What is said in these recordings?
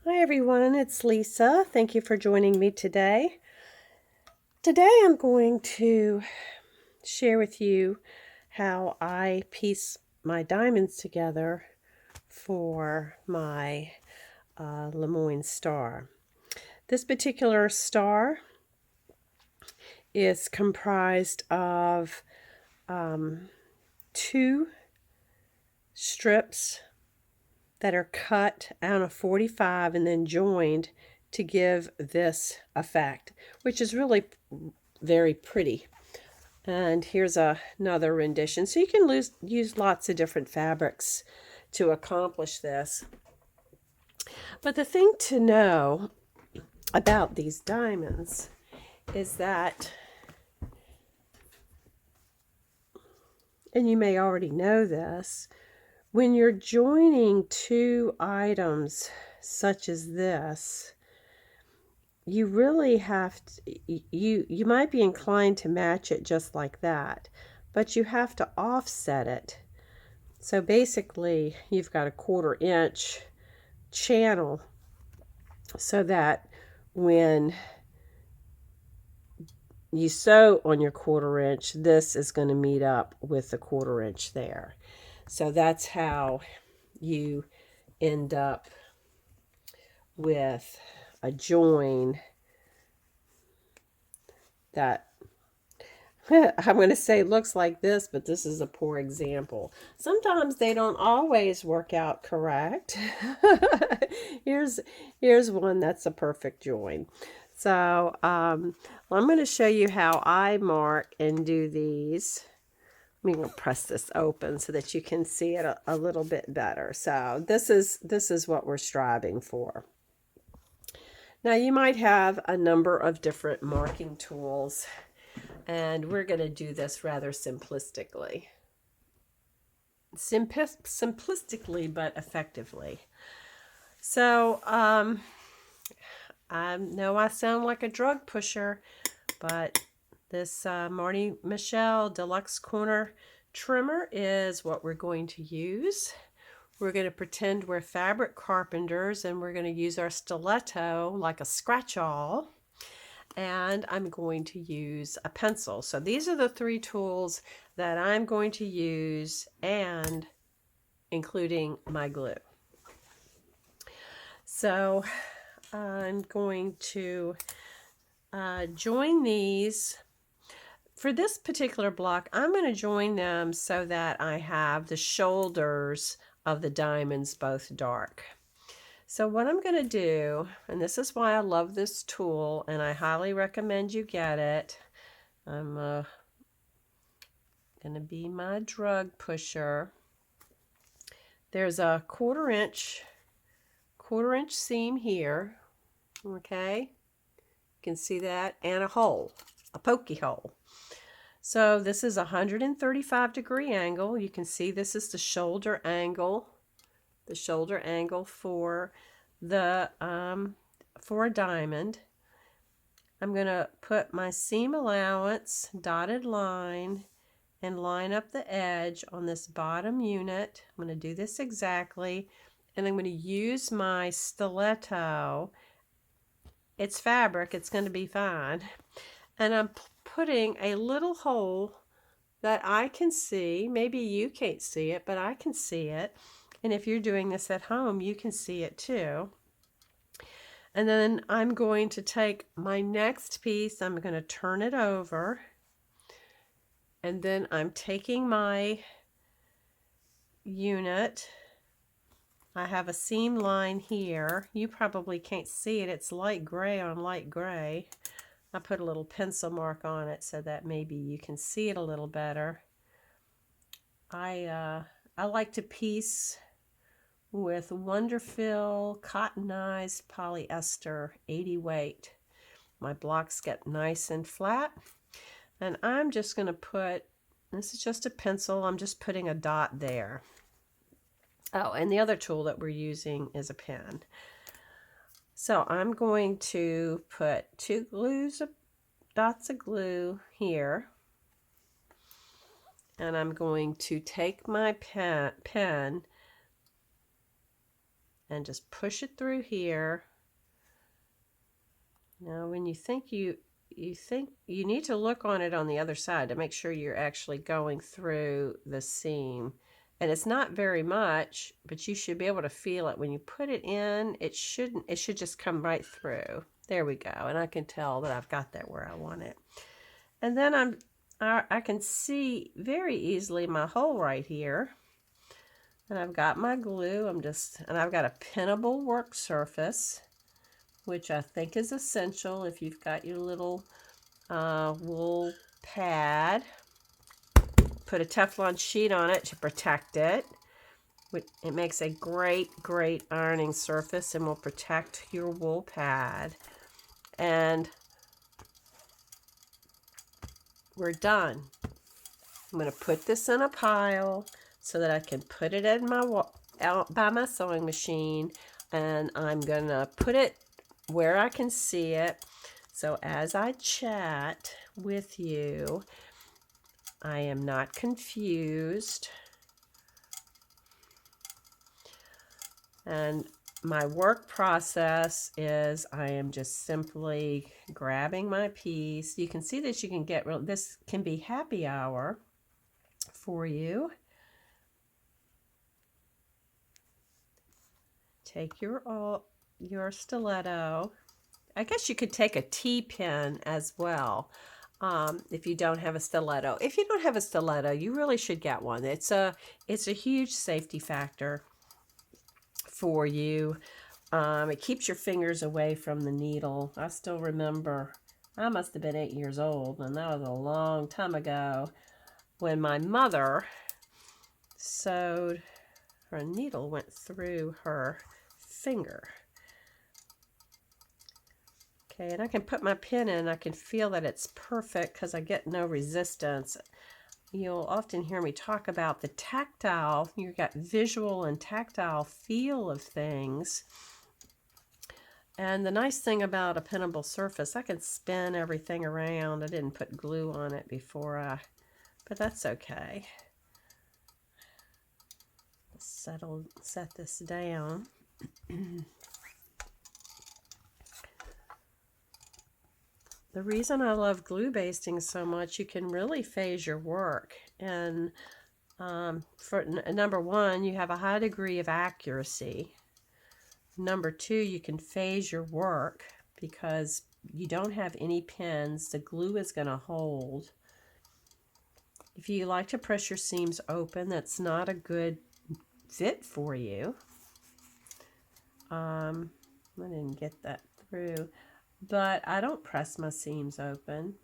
Hi everyone, it's Lisa. Thank you for joining me today. Today I'm going to share with you how I piece my diamonds together for my LeMoyne Star. This particular star is comprised of two strips that are cut out of 45 and then joined to give this effect, which is really very pretty. And here's another rendition. So you can use lots of different fabrics to accomplish this. But the thing to know about these diamonds is that, and you may already know this, when you're joining two items such as this, you really have to, you might be inclined to match it just like that, but you have to offset it. So basically you've got a 1/4 inch channel so that when you sew on your 1/4 inch, this is going to meet up with the 1/4 inch there. So that's how you end up with a join that I'm going to say looks like this, but this is a poor example. Sometimes they don't always work out correct. here's one that's a perfect join. So I'm going to show you how I mark and do these. I'm going to press this open so that you can see it a little bit better. So this is what we're striving for. Now you might have a number of different marking tools, and we're going to do this rather simplistically. Simplistically, but effectively. So I know I sound like a drug pusher, but this Michell Deluxe Corner Trimmer is what we're going to use. We're going to pretend we're fabric carpenters, and we're going to use our stiletto like a scratch-all. And I'm going to use a pencil. So these are the 3 tools that I'm going to use, and including my glue. So I'm going to join these. For this particular block, I'm going to join them so that I have the shoulders of the diamonds both dark. So what I'm going to do, and this is why I love this tool and I highly recommend you get it. I'm going to be my drug pusher. There's a 1/4 inch seam here, okay? You can see that, and a hole, a pokey hole. So this is a 135-degree angle. You can see this is the shoulder angle for the for a diamond. I'm going to put my seam allowance dotted line and line up the edge on this bottom unit. I'm going to do this exactly, and I'm going to use my stiletto. It's fabric, it's going to be fine. And I'm putting a little hole that I can see. Maybe you can't see it, but I can see it. And if you're doing this at home, you can see it too. And then I'm going to take my next piece, I'm going to turn it over, and then I'm taking my unit. I have a seam line here. You probably can't see it. It's light gray on light gray. I put a little pencil mark on it so that maybe you can see it a little better. I like to piece with Wonderfil cottonized polyester 80 weight. My blocks get nice and flat, and I'm just going to put, this is just a pencil, I'm just putting a dot there. Oh, and the other tool that we're using is a pen. So I'm going to put 2 dots of glue here, and I'm going to take my pen and just push it through here. Now when you think you need to look on it on the other side to make sure you're actually going through the seam. And it's not very much, but you should be able to feel it when you put it in. It should just come right through. There we go. And I can tell that I've got that where I want it. And then I can see very easily my hole right here. And I've got my glue. And I've got a pinnable work surface, which I think is essential if you've got your little wool pad. Put a Teflon sheet on it to protect it. It makes a great ironing surface and will protect your wool pad. And we're done. I'm going to put this in a pile so that I can put it in out by my sewing machine, and I'm going to put it where I can see it. So as I chat with you, I am not confused. And my work process is I am just simply grabbing my piece. You can see that you can get this can be happy hour for you. Take your stiletto. I guess you could take a T-pin as well if you don't have a stiletto. If you don't have a stiletto, you really should get one. It's a huge safety factor for you. It keeps your fingers away from the needle. I still remember, I must have been 8 years old, and that was a long time ago, when my mother sewed, her needle went through her finger. Okay, and I can put my pin in, I can feel that it's perfect because I get no resistance. You'll often hear me talk about the tactile, you've got visual and tactile feel of things. And the nice thing about a pinnable surface, I can spin everything around. I didn't put glue on it before but that's okay. Set this down. The reason I love glue basting so much, you can really phase your work. And for number one, you have a high degree of accuracy. Number two, you can phase your work because you don't have any pins. The glue is going to hold. If you like to press your seams open, that's not a good fit for you. I didn't get that through. But I don't press my seams open,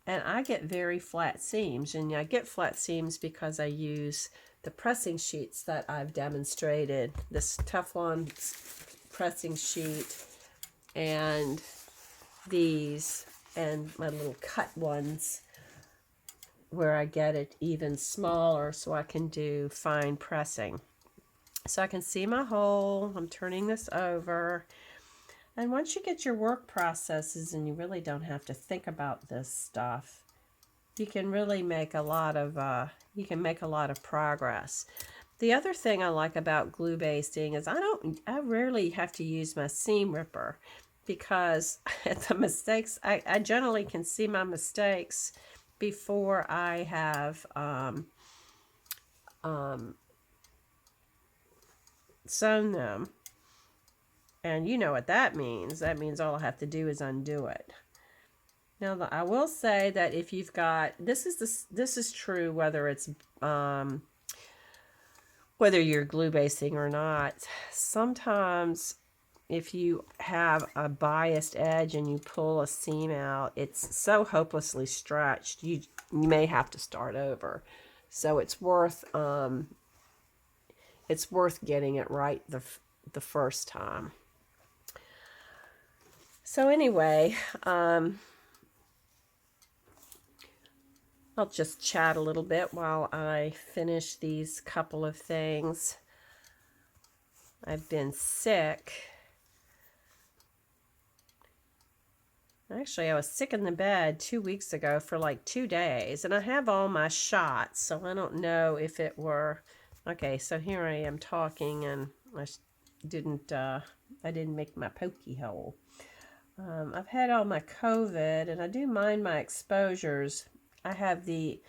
and I get very flat seams, and I get flat seams because I use the pressing sheets that I've demonstrated, this Teflon pressing sheet and these and my little cut ones where I get it even smaller so I can do fine pressing. So I can see my hole. I'm turning this over. And once you get your work processes and you really don't have to think about this stuff, you can really make a lot of progress. The other thing I like about glue basting is I rarely have to use my seam ripper because the mistakes, I generally can see my mistakes before I have sewn them. And you know what that means. That means all I have to do is undo it. Now, I will say that if you've got, this is true whether it's whether you're glue basting or not. Sometimes if you have a biased edge and you pull a seam out, it's so hopelessly stretched, you may have to start over. So it's worth getting it right the first time. So anyway, I'll just chat a little bit while I finish these couple of things. I've been sick. Actually, I was sick in the bed 2 weeks ago for like 2 days, and I have all my shots, so I don't know if it were... Okay, so here I am talking, and I didn't make my pokey hole. I've had all my COVID, and I do mind my exposures. I have the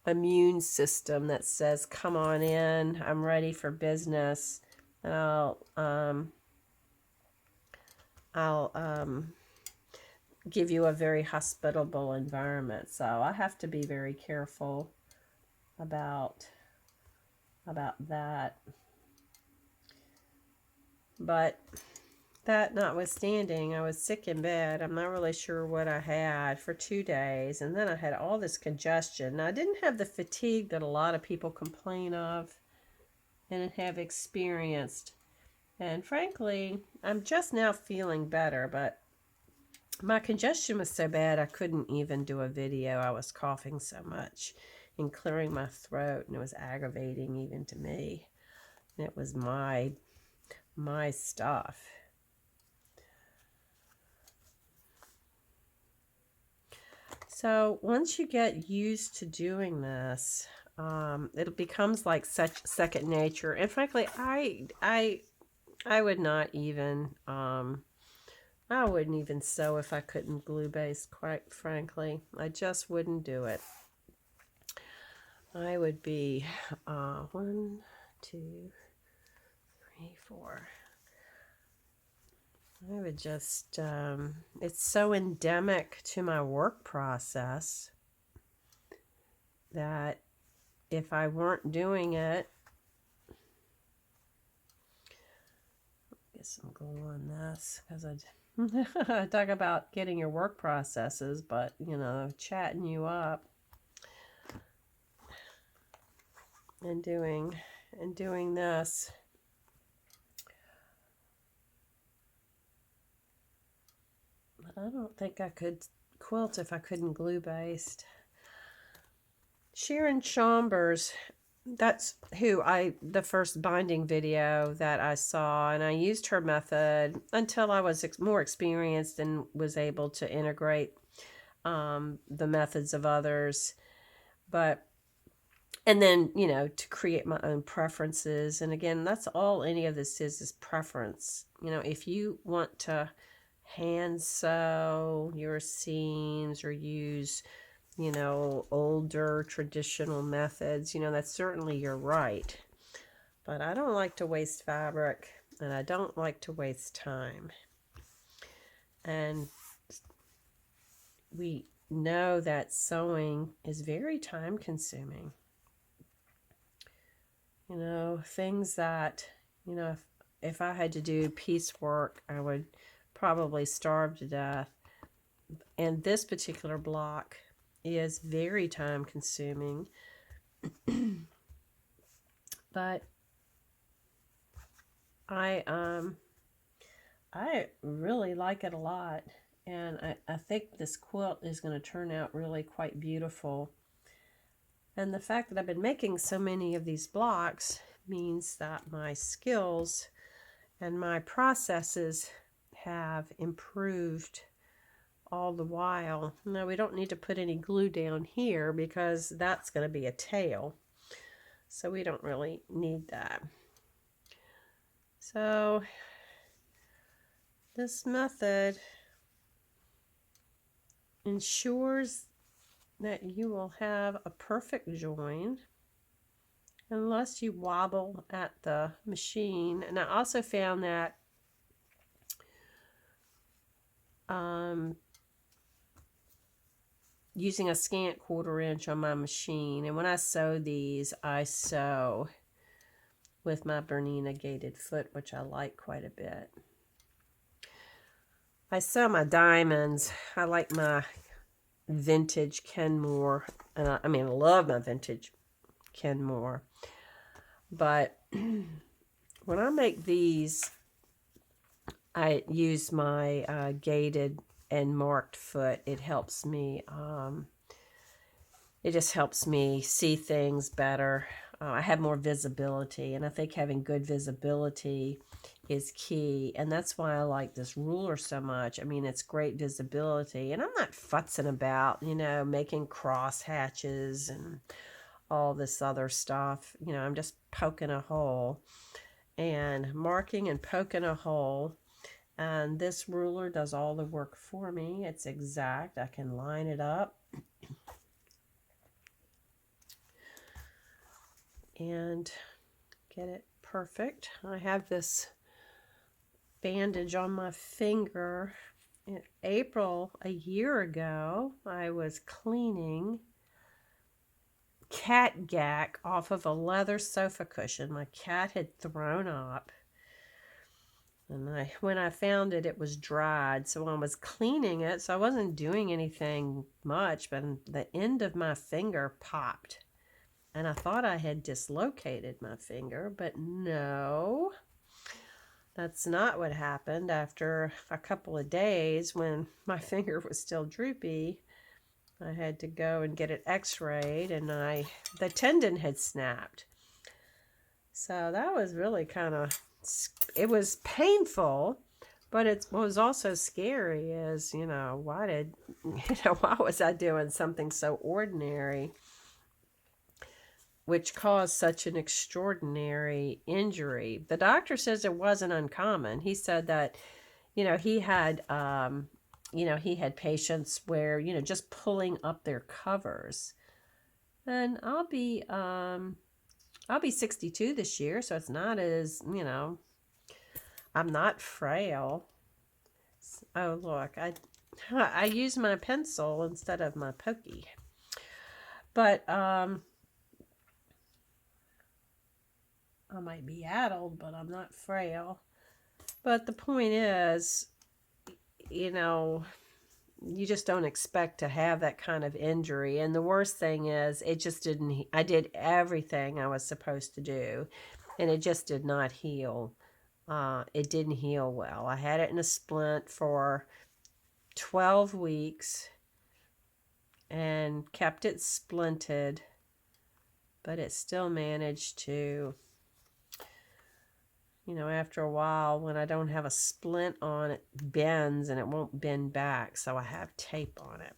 immune system that says, come on in, I'm ready for business. And I'll give you a very hospitable environment. So I have to be very careful about that. But that notwithstanding, I was sick in bed. I'm not really sure what I had for 2 days. And then I had all this congestion. Now, I didn't have the fatigue that a lot of people complain of and have experienced. And frankly, I'm just now feeling better, but my congestion was so bad I couldn't even do a video. I was coughing so much and clearing my throat, and it was aggravating even to me. And it was my stuff. So once you get used to doing this, it becomes like such second nature. And frankly, I would not even, I wouldn't even sew if I couldn't glue baste, quite frankly. I just wouldn't do it. I would be 1, 2, 3, 4. I would just, it's so endemic to my work process that if I weren't doing it, get some glue on this, because I talk about getting your work processes, but, you know, chatting you up and doing this. But I don't think I could quilt if I couldn't glue baste. Sharon Chambers, that's who the first binding video that I saw, and I used her method until I was more experienced and was able to integrate the methods of others. And then, you know, to create my own preferences. And again, that's all any of this is preference. You know, if you want to hand sew your seams or use, you know, older traditional methods, you know, that's certainly your right. But I don't like to waste fabric, and I don't like to waste time. And we know that sewing is very time consuming. You know, things that, you know, if I had to do piecework, I would probably starve to death. And this particular block is very time consuming. But I really like it a lot, and I think this quilt is going to turn out really quite beautiful. And the fact that I've been making so many of these blocks means that my skills and my processes have improved all the while. Now, we don't need to put any glue down here because that's going to be a tail. So we don't really need that. So this method ensures that you will have a perfect join unless you wobble at the machine. And I also found that using a scant 1/4 inch on my machine, and when I sew these, I sew with my Bernina gated foot, which I like quite a bit. I sew my diamonds. I like my vintage Kenmore, and I mean, I love my vintage Kenmore. But when I make these, I use my gated and marked foot. It helps me. It just helps me see things better. I have more visibility, and I think having good visibility is key, and that's why I like this ruler so much. I mean, it's great visibility, and I'm not futzing about, you know, making cross hatches and all this other stuff. You know, I'm just poking a hole, and marking and poking a hole. And this ruler does all the work for me. It's exact. I can line it up and get it perfect. I have this bandage on my finger. In April a year ago, I was cleaning cat gack off of a leather sofa cushion my cat had thrown up. And when I found it, it was dried. So I was cleaning it, so I wasn't doing anything much, but the end of my finger popped. And I thought I had dislocated my finger, but no. That's not what happened. After a couple of days, when my finger was still droopy, I had to go and get it x-rayed, and the tendon had snapped. So that was really kind of, it was painful, but it was also scary as, why was I doing something so ordinary, which caused such an extraordinary injury. The doctor says it wasn't uncommon. He said that, he had patients where, just pulling up their covers. And I'll be 62 this year, so it's not as, I'm not frail. Oh, look, I use my pencil instead of my pokey. But, I might be addled, but I'm not frail. But the point is, you just don't expect to have that kind of injury. And the worst thing is, I did everything I was supposed to do, and it just did not heal. It didn't heal well. I had it in a splint for 12 weeks and kept it splinted, but it still managed to, after a while, when I don't have a splint on, it bends and it won't bend back, so I have tape on it.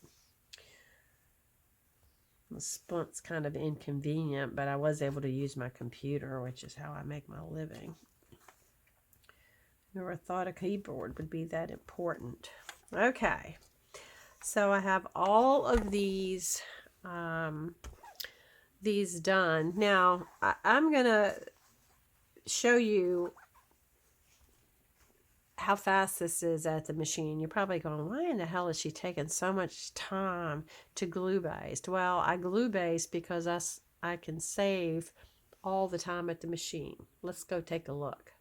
The splint's kind of inconvenient, but I was able to use my computer, which is how I make my living. Never thought a keyboard would be that important. Okay, so I have all of these done. Now, I'm going to show you how fast this is at the machine. You're probably going, why in the hell is she taking so much time to glue baste? Well, I glue baste because I can save all the time at the machine. Let's go take a look.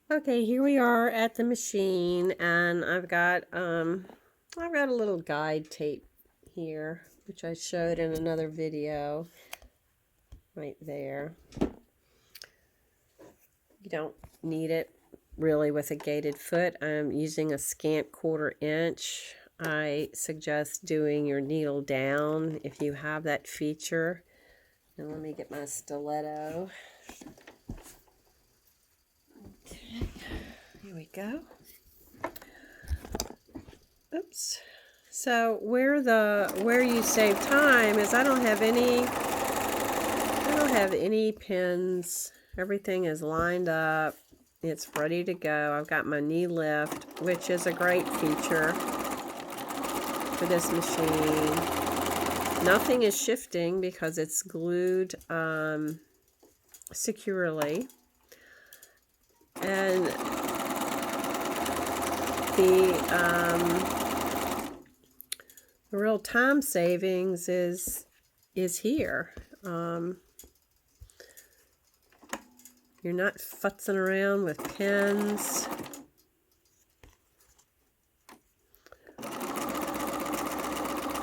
Okay, here we are at the machine, and I've got a little guide tape here, which I showed in another video right there. You don't need it really with a gated foot. I'm using a scant 1/4 inch. I suggest doing your needle down if you have that feature. Now let me get my stiletto. Okay, here we go. Oops. So where you save time is I don't have any pins. Everything is lined up. It's ready to go. I've got my knee lift, which is a great feature for this machine. Nothing is shifting because it's glued securely. And the real time savings is here. You're not futzing around with pins.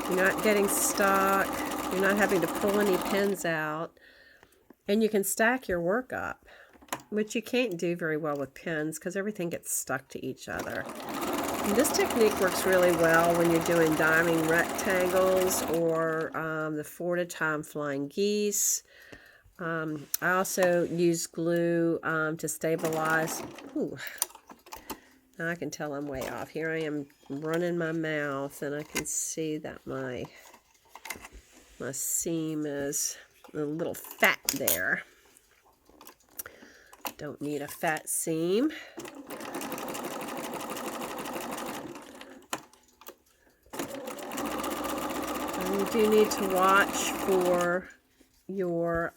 You're not getting stuck. You're not having to pull any pins out. And you can stack your work up, which you can't do very well with pins because everything gets stuck to each other. And this technique works really well when you're doing diamond rectangles or the 4-at-a-time flying geese. I also use glue to stabilize. Ooh. Now I can tell I'm way off. Here I am running my mouth, and I can see that my seam is a little fat there. Don't need a fat seam. And you do need to watch for your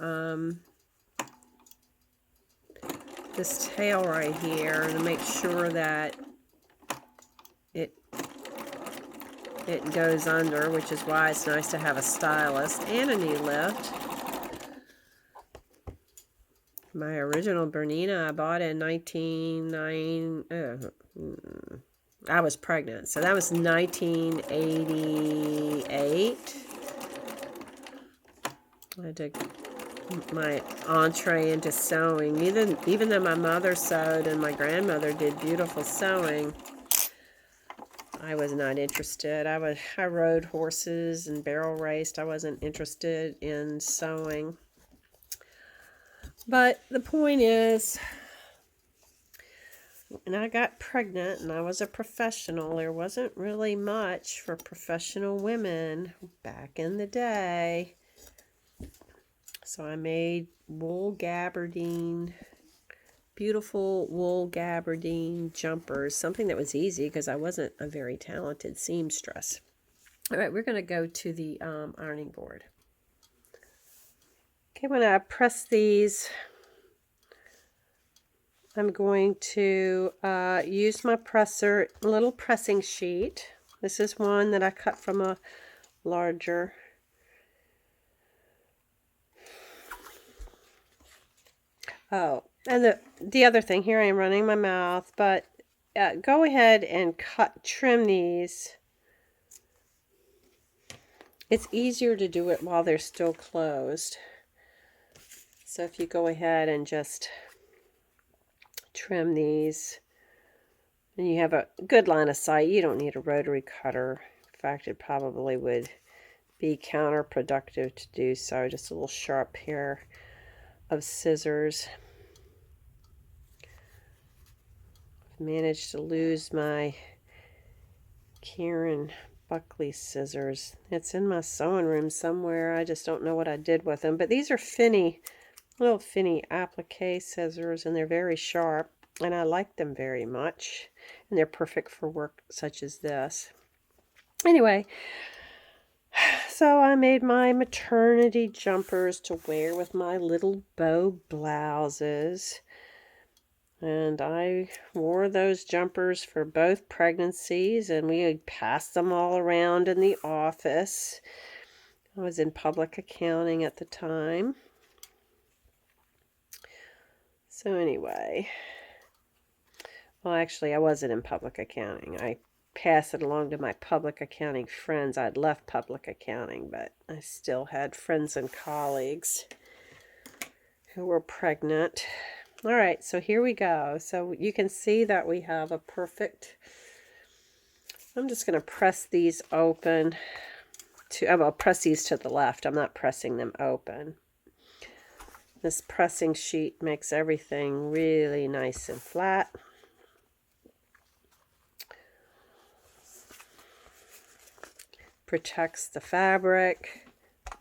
this tail right here to make sure that it goes under, which is why it's nice to have a stylist and a knee lift. My original Bernina I bought in 1990. I was pregnant, so that was 1988. I did my entree into sewing. Even though my mother sewed and my grandmother did beautiful sewing, I was not interested. I rode horses and barrel raced. I wasn't interested in sewing. But the point is, when I got pregnant and I was a professional, there wasn't really much for professional women back in the day. So I made wool gabardine, beautiful wool gabardine jumpers, something that was easy because I wasn't a very talented seamstress. All right, we're going to go to the ironing board. Okay, when I press these, I'm going to use my presser, little pressing sheet. This is one that I cut from a larger. Oh, and the other thing, here I am running my mouth, but go ahead and trim these. It's easier to do it while they're still closed. So if you go ahead and just trim these, and you have a good line of sight, you don't need a rotary cutter. In fact, it probably would be counterproductive to do so. Just a little sharp pair of scissors. I've managed to lose my Karen Buckley scissors. It's in my sewing room somewhere. I just don't know what I did with them. But these are little finny applique scissors, and they're very sharp, and I like them very much. And they're perfect for work such as this. Anyway, so I made my maternity jumpers to wear with my little bow blouses. And I wore those jumpers for both pregnancies, and we passed them all around in the office. I was in public accounting at the time. So anyway, well, actually, I wasn't in public accounting. I passed it along to my public accounting friends. I'd left public accounting, but I still had friends and colleagues who were pregnant. All right, so here we go. So you can see that we have a perfect, I'm just going to press these open. I'll press these to the left. I'm not pressing them open. This pressing sheet makes everything really nice and flat. Protects the fabric.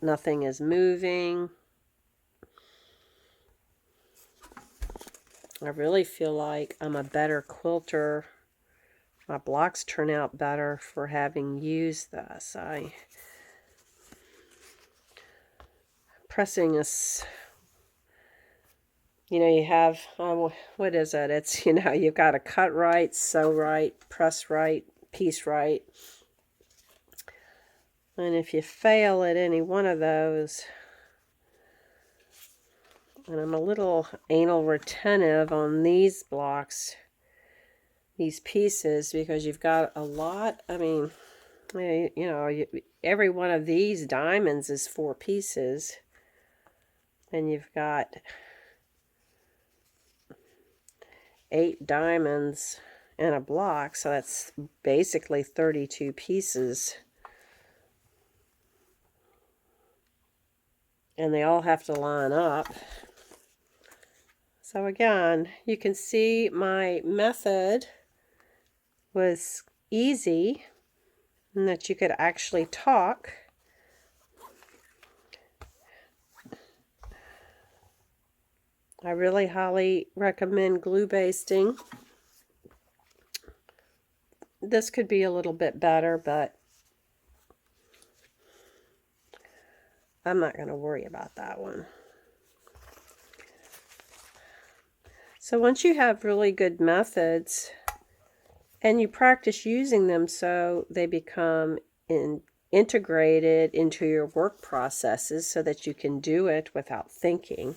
Nothing is moving. I really feel like I'm a better quilter. My blocks turn out better for having used this. Pressing is, you have, what is it? It's, you've got to cut right, sew right, press right, piece right. And if you fail at any one of those, and I'm a little anal retentive on these blocks, these pieces, because you've got a lot, every one of these diamonds is 4 pieces. And you've got 8 diamonds in a block, so that's basically 32 pieces. And they all have to line up. So again, you can see my method was easy, and that you could actually talk. I really highly recommend glue basting. This could be a little bit better, but I'm not going to worry about that one. So once you have really good methods and you practice using them so they become integrated into your work processes so that you can do it without thinking,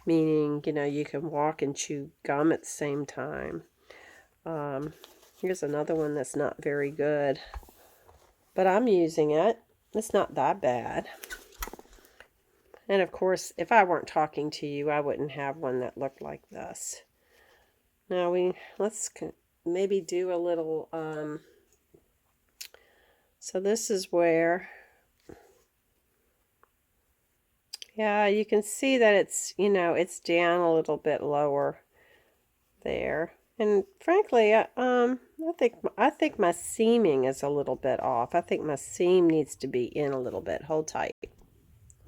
meaning, you know, you can walk and chew gum at the same time. Here's another one that's not very good, but I'm using it. It's not that bad. And of course, if I weren't talking to you, I wouldn't have one that looked like this. Now let's maybe do a little, so this is where, yeah, you can see that it's, you know, it's down a little bit lower there. And frankly, I think my seaming is a little bit off. I think my seam needs to be in a little bit. Hold tight.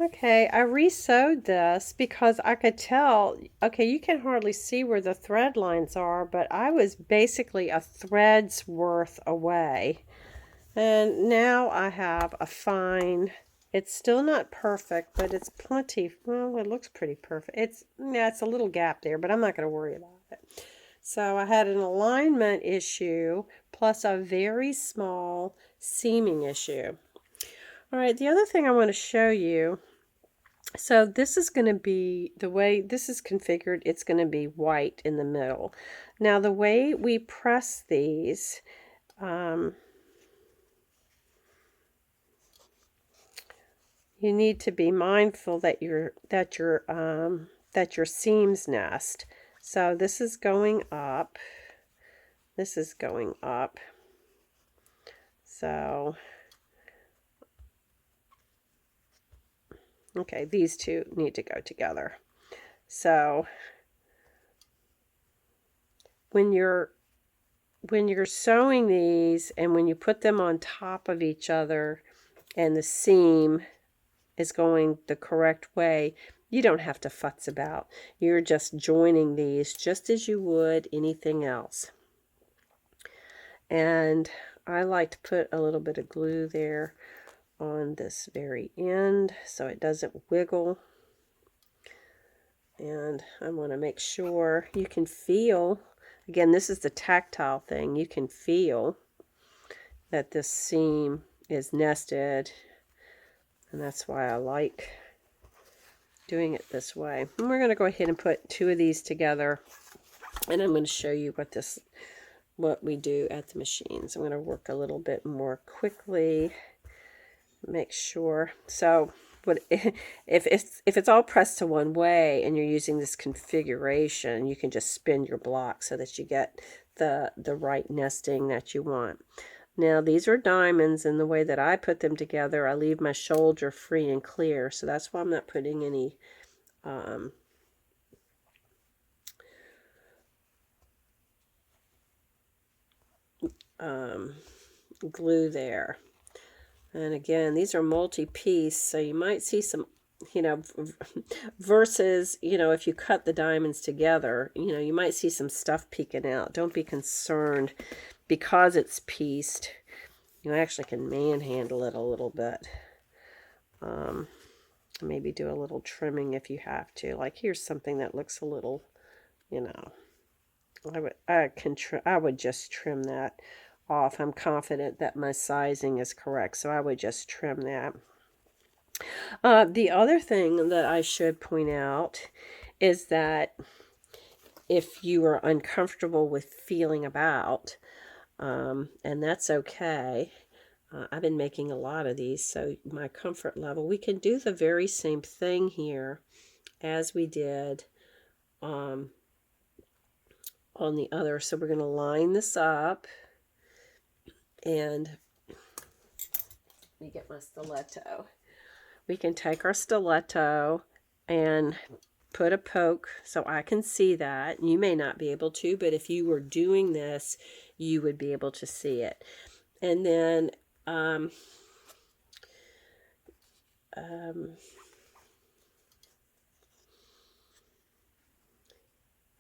Okay, I re-sewed this because I could tell, okay, you can hardly see where the thread lines are, but I was basically a thread's worth away. And now I have a fine, it's still not perfect, but it's plenty, well, it looks pretty perfect. Yeah, it's a little gap there, but I'm not going to worry about it. So I had an alignment issue plus a very small seaming issue. All right, the other thing I want to show you, so this is going to be, the way this is configured, it's going to be white in the middle. Now the way we press these, you need to be mindful that your seams nest. So this is going up, this is going up. So okay, these two need to go together. So when you're sewing these and when you put them on top of each other and the seam is going the correct way, you don't have to futz about. You're just joining these just as you would anything else. And I like to put a little bit of glue there on this very end so it doesn't wiggle. And I want to make sure you can feel, again, this is the tactile thing, you can feel that this seam is nested, and that's why I like doing it this way. And we're going to go ahead and put two of these together, and I'm going to show you what we do at the machines. I'm going to work a little bit more quickly, make sure. So if it's all pressed to one way and you're using this configuration, you can just spin your block so that you get the right nesting that you want. Now these are diamonds, and the way that I put them together, I leave my shoulder free and clear, so that's why I'm not putting any glue there. And again, these are multi-piece, so you might see some, you know, versus, you know, if you cut the diamonds together, you know, you might see some stuff peeking out. Don't be concerned because it's pieced. You actually can manhandle it a little bit. Maybe do a little trimming if you have to. Like here's something that looks a little, you know, I would just trim that off. I'm confident that my sizing is correct, so I would just trim that. The other thing that I should point out is that if you are uncomfortable with feeling about, and that's okay, I've been making a lot of these, so my comfort level, we can do the very same thing here as we did on the other. So we're going to line this up, and let me get my stiletto. We can take our stiletto and put a poke so I can see that. You may not be able to, but if you were doing this, you would be able to see it. And then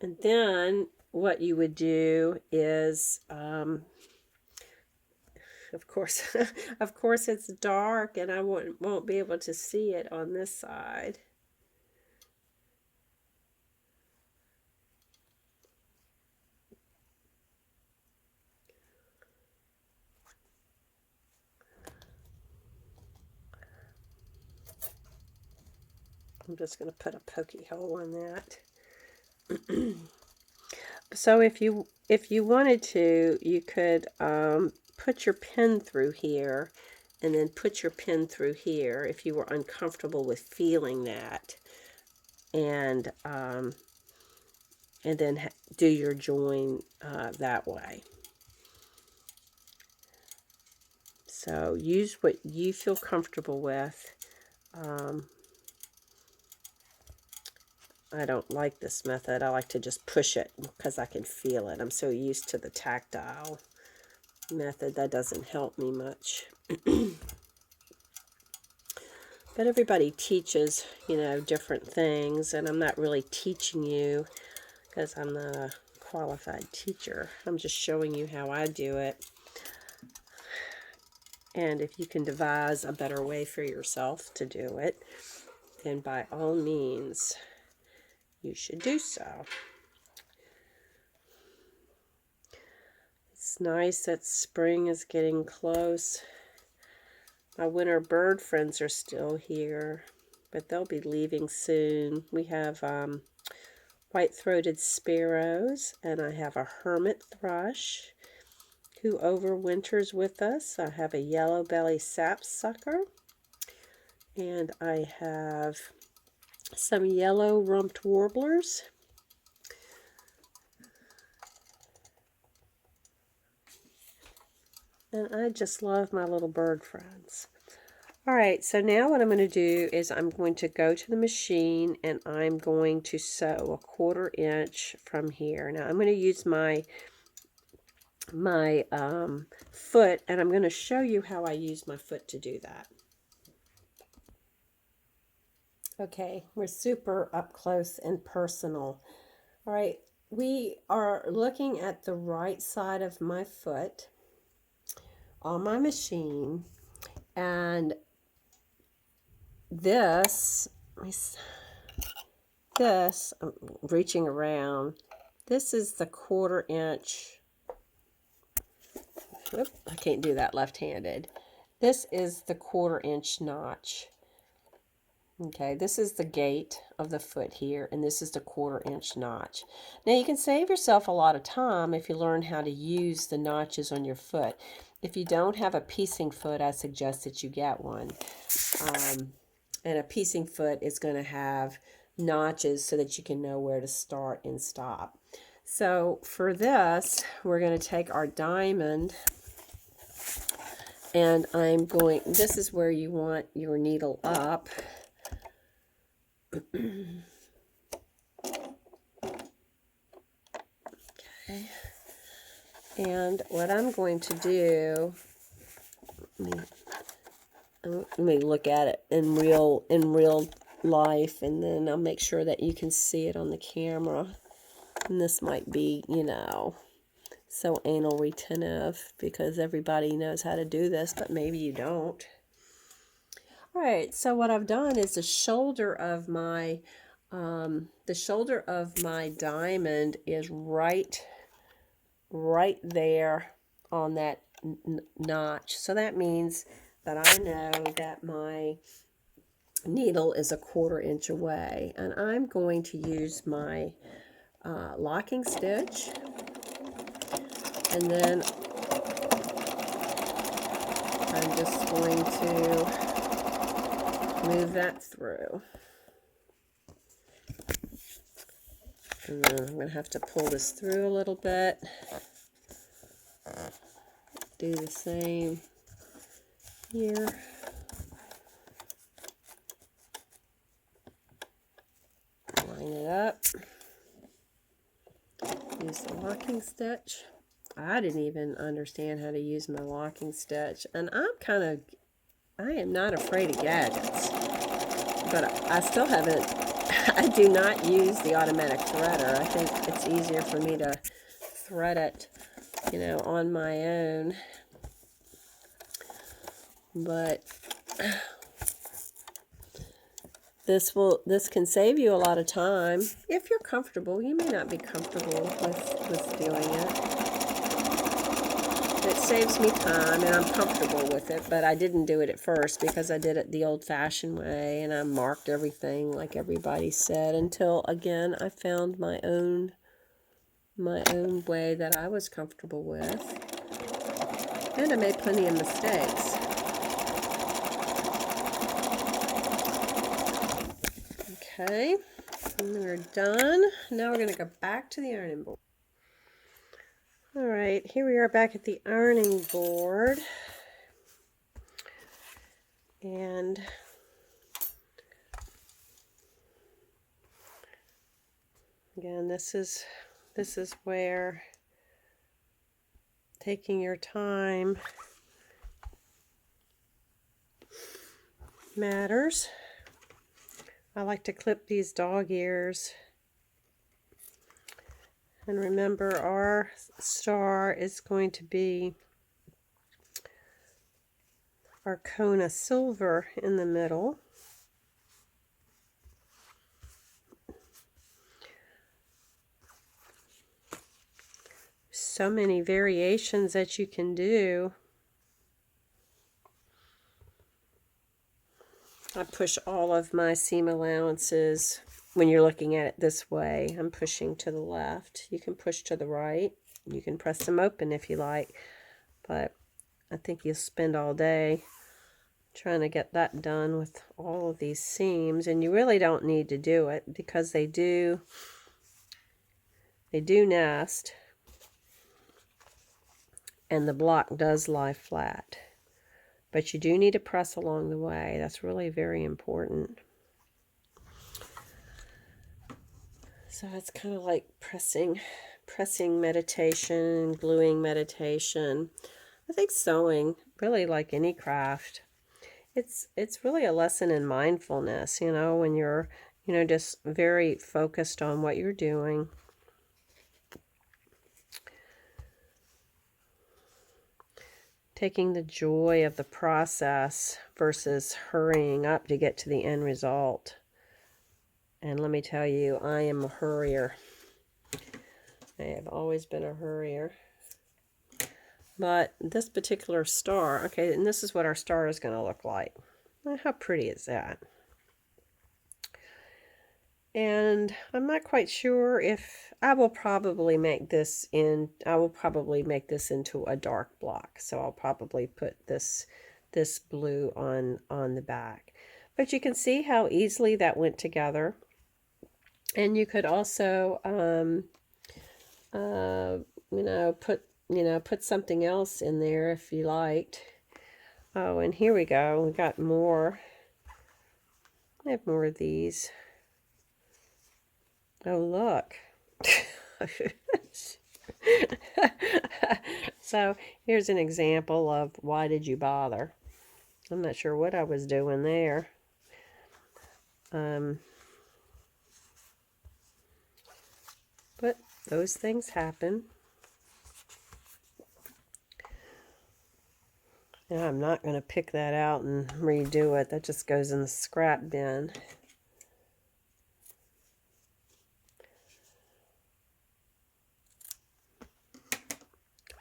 And then what you would do is, of course, of course it's dark and I won't be able to see it on this side. I'm just going to put a pokey hole in that. So if you wanted to, you could put your pin through here and then put your pin through here if you were uncomfortable with feeling that, and then do your join that way. So use what you feel comfortable with. I don't like this method. I like to just push it because I can feel it. I'm so used to the tactile method. That doesn't help me much. But everybody teaches, you know, different things, and I'm not really teaching you because I'm not a qualified teacher. I'm just showing you how I do it. And if you can devise a better way for yourself to do it, then by all means, you should do so. It's nice that spring is getting close. My winter bird friends are still here, but they'll be leaving soon. We have white-throated sparrows, and I have a hermit thrush who overwinters with us. I have a yellow-belly sapsucker, and I have some yellow-rumped warblers. And I just love my little bird friends. All right, so now what I'm going to do is I'm going to go to the machine and I'm going to sew a 1/4 inch from here. Now I'm going to use my foot, and I'm going to show you how I use my foot to do that. Okay, we're super up close and personal. All right, we are looking at the right side of my foot on my machine, and this, I'm reaching around, this is the 1/4 inch. Whoop, I can't do that left-handed. This is the 1/4 inch notch. Okay, this is the gate of the foot here, and this is the 1/4 inch notch. Now you can save yourself a lot of time if you learn how to use the notches on your foot. If you don't have a piecing foot, I suggest that you get one. And a piecing foot is going to have notches so that you can know where to start and stop. So for this, we're going to take our diamond, and this is where you want your needle up. Okay. And what I'm going to do, let me look at it in real life, and then I'll make sure that you can see it on the camera. And this might be, you know, so anal retentive because everybody knows how to do this, but maybe you don't. All right, so what I've done is the shoulder of my diamond is right there on that notch. So that means that I know that my needle is a 1/4 inch away, and I'm going to use my locking stitch, and then I'm just going to move that through. And then I'm going to have to pull this through a little bit. Do the same here. Line it up. Use the locking stitch. I didn't even understand how to use my locking stitch, and I am not afraid of gadgets, but I still haven't I do not use the automatic threader. I think it's easier for me to thread it, you know, on my own. But this can save you a lot of time if you're comfortable. You may not be comfortable with doing it. It saves me time and I'm comfortable with it, but I didn't do it at first because I did it the old-fashioned way and I marked everything like everybody said until again I found my own way that I was comfortable with. And I made plenty of mistakes. Okay, and we're done. Now we're going to go back to the ironing board. All right, here we are back at the ironing board. And again, this is where taking your time matters. I like to clip these dog ears. And remember, our star is going to be our Kona silver in the middle. So many variations that you can do. I push all of my seam allowances. When you're looking at it this way, I'm pushing to the left. You can push to the right. You can press them open if you like, but I think you'll spend all day trying to get that done with all of these seams, and you really don't need to do it because they do nest and the block does lie flat, but you do need to press along the way. That's really very important. So it's kind of like pressing meditation, gluing meditation. I think sewing, really like any craft, it's really a lesson in mindfulness, you know, when you're, you know, just very focused on what you're doing. Taking the joy of the process versus hurrying up to get to the end result. And let me tell you, I am a hurrier. I have always been a hurrier. But this particular star, okay, and this is what our star is going to look like. How pretty is that? And I'm not quite sure if I will probably make this into a dark block. So I'll probably put this blue on the back. But you can see how easily that went together. And you could also put something else in there if you liked. Oh, and here we go. We got more. I have more of these. Oh, look. So here's an example of why did you bother. I'm not sure what I was doing there. But those things happen. And I'm not going to pick that out and redo it. That just goes in the scrap bin.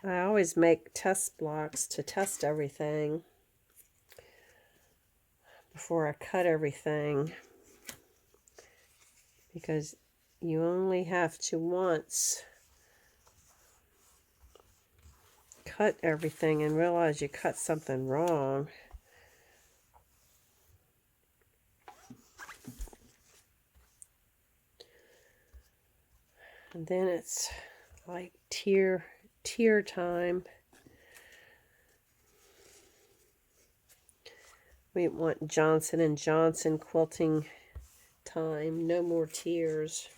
I always make test blocks to test everything before I cut everything, because you only have to once cut everything and realize you cut something wrong. And then it's like tier time. We want Johnson & Johnson quilting time. No more tiers.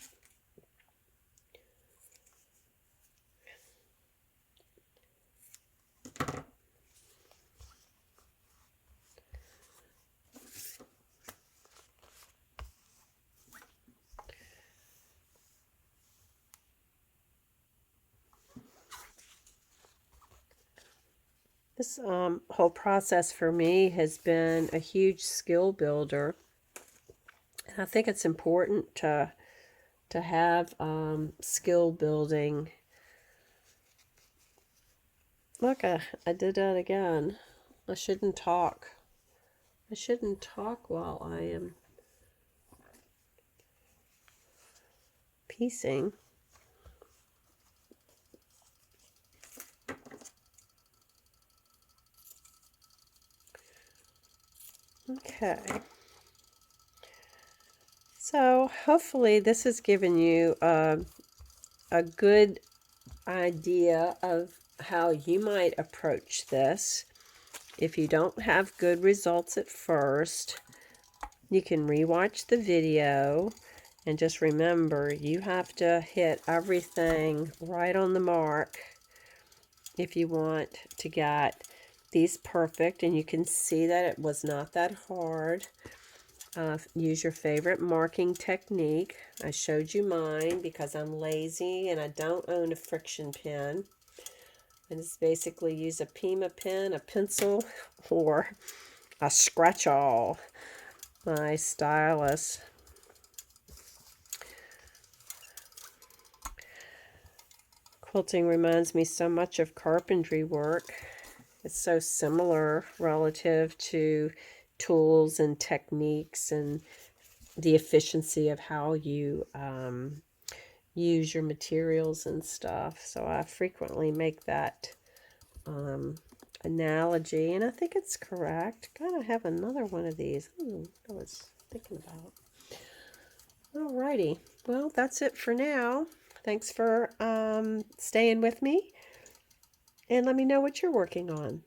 This whole process for me has been a huge skill builder. And I think it's important to have skill building. Look, I did that again. I shouldn't talk. I shouldn't talk while I am piecing. Okay. So hopefully this has given you a good idea of how you might approach this. If you don't have good results at first, you can rewatch the video, and just remember you have to hit everything right on the mark if you want to get these perfect. And you can see that it was not that hard. Use your favorite marking technique. I showed you mine because I'm lazy and I don't own a friction pen. And it's basically use a Pima pen, a pencil, or a scratch-all, my stylus. Quilting reminds me so much of carpentry work. It's so similar relative to tools and techniques and the efficiency of how you use your materials and stuff. So I frequently make that analogy, and I think it's correct. Gotta have another one of these. I was thinking about. Alrighty, well, that's it for now. Thanks for staying with me, and let me know what you're working on.